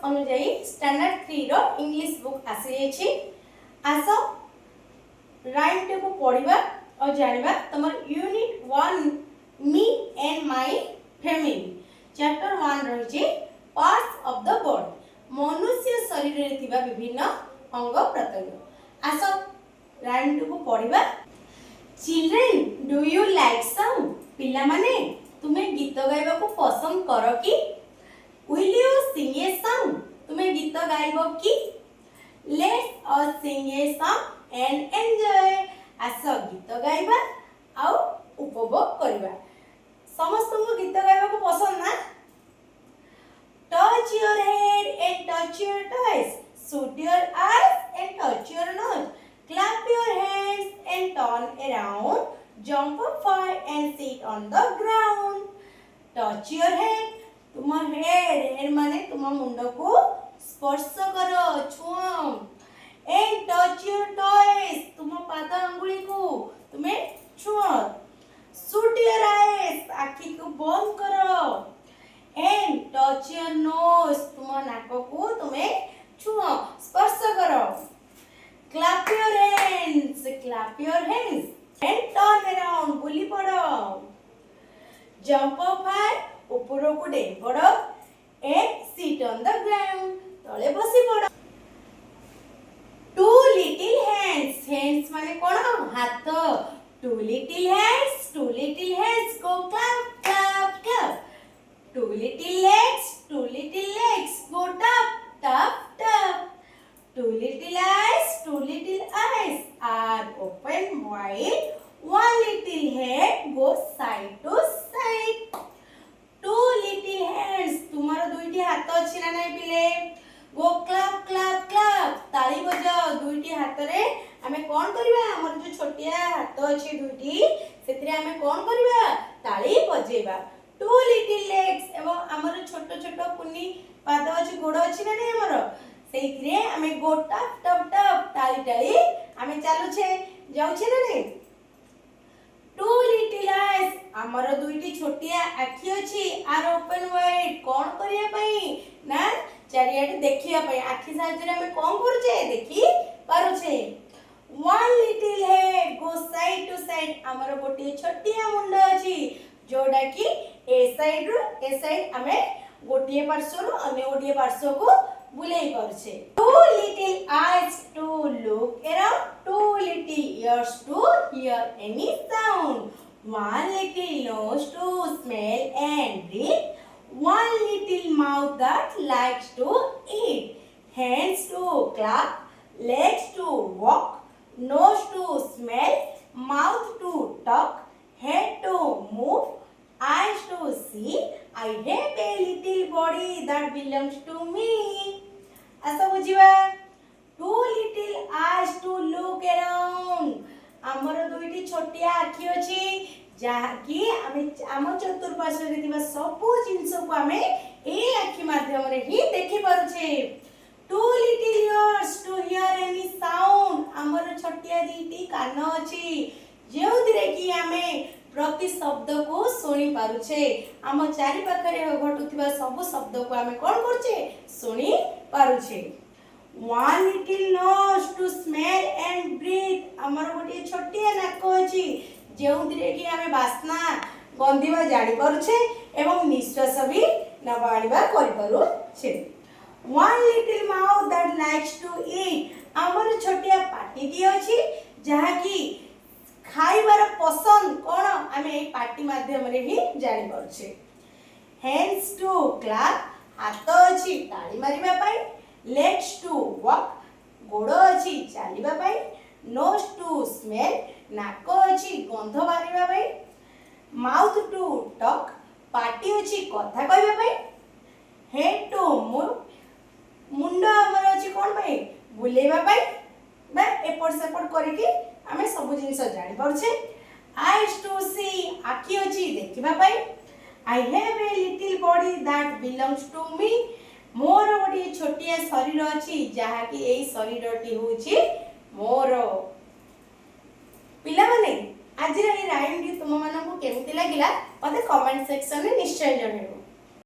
अनुजाई standard 3 रो English book आसी छी। आस rhyme टे को पढ़िबा और जानिबा तमर unit 1 me and my family chapter 1 रही छी पार्ट्स ऑफ द बॉडी मनुष्य शरीर रे थिबा विभिन्न अंग प्रत्यंग। आस राइम टे को पढ़िबा। Children do you like song पिला माने तुम्हें गीत गाइबा को पसंद करो कि? Will you sing a song? तुम्हें गीत गाइबो कि? Let's all sing a song and enjoy. आस गीत गाइबा आउ उपभोग करिबा। समस्त को गीत गाइबा को पसंद ना? Touch your head and touch your toes. Shoot your eyes and touch your nose. Clap your hands and turn around. Jump up high and sit on the ground. Touch your head. तुम head माने तुम मुंड को स्पर्श करो छुओ। And touch your toys तुम पाद अंगुली को तुम्हें छुओ। शूट योर आईज आखि को बंद करो। एंड टच योर नोज तुम नाक को तुम्हें छुओ स्पर्श करो। Clap your hands and turn around बुली पड़ो। जंप अप हाई ऊपर को डेग पड़ो। And sit on the ground तले बसी पड़ो। टू लिटिल हैंड्स माने कोन हाथ। Two little hands go clap clap clap. Two little legs go tap tap tap. Two little eyes are open wide. One little head goes side to side. Two little hands तुम्हारा दुईटी हाथ अछि ना नै पिले? गो क्लैप क्लैप क्लैप ताली बजाओ दुईटी हाथ रे। हमें कोन करबा? हमर जो छोटिया हाथ अछि दुईटी सेतरे हमें कोन करबा? ताली बजेबा। टू लिटिल लेग्स एवं हमर छोटो छोटो कुनी पाद अछि गोड़ अछि ना नै हमर सेइथरे हमें गो टप टप टप ताली ताली हमें चालू छे जाउ छे ना नै? टू लिटिल आईज हमर दुईटी छोटिया आखि अछि आर ओपन वाइड कोन करिया पई ना चारियाडे देखिया पई आखि साहाय्य रे हम कोन करूछे देखि पारुछे। One little head go side to side हमर गोटे छोटिया मुंड अछि जोडा कि ए साइड हमें गोटे पार्श्व रु अन्य गोटे पार्श्व को बुलाई पारुछे। Two little eyes to look around. Two little ears to hear any sound. One little nose to smell and breathe. One little mouth that likes to eat. Hands to clap, legs to walk, nose to smell, mouth to talk, head to move, eyes to see. I have a little body that belongs to me. ऐसा बुझिबा। Two little eyes to look around. हमर दुईटी छोटिया आखि अछि जहा कि हम चतुर्पार्श्व रे दिबा सब जिंस को हमें ए आखि माध्यम रे ही देखि पारुछे। Two little ears to hear any sound. हमर छोटिया दीटी कान अछि जेउदिरे कि हमें प्रति शब्द को सुनी पारुछे। हम चारि पाखरे घटुथिबा सब शब्द को हमें कोन करछे सुनी पारुछे। One little nose to smell and breathe. हमर गोटे छोटिया नाक अछि जेउदिरे कि हमें वासना गंधिबा जानि पारुछे एवं निश्वास भी नबा आनिबा करि पारुछे। One little mouth that likes to eat. हमर छोटिया पाटी अछि जहा कि खाइबार पसंद कोन हमें पाटी माध्यम रे ही जानि पारुछे। Hands to clap हाथ अछि ताली मारिबा पई। Legs to walk गोड़ अछि चालिबा पई। Nose to smell नाक अछि गंध बारिबा पई। Mouth to talk पाटी अछि कथा कहबा पई। Head to move मुंड हमर अछि कोन पई बुलेबा पई बा एपट सेपट करी कि हमें सब जिंस जानि परछे। Eyes to see आखि अछि देखिबा पई। I have a little body that belongs to me. मोर गोटे छोटिया शरीर अछि जहा कि एई शरीरटी होछि मोर। पिला माने आज रे राइम डी तुम मानन को केमिति लागिला मते कमेंट सेक्शन रे निश्चय जणाइबो।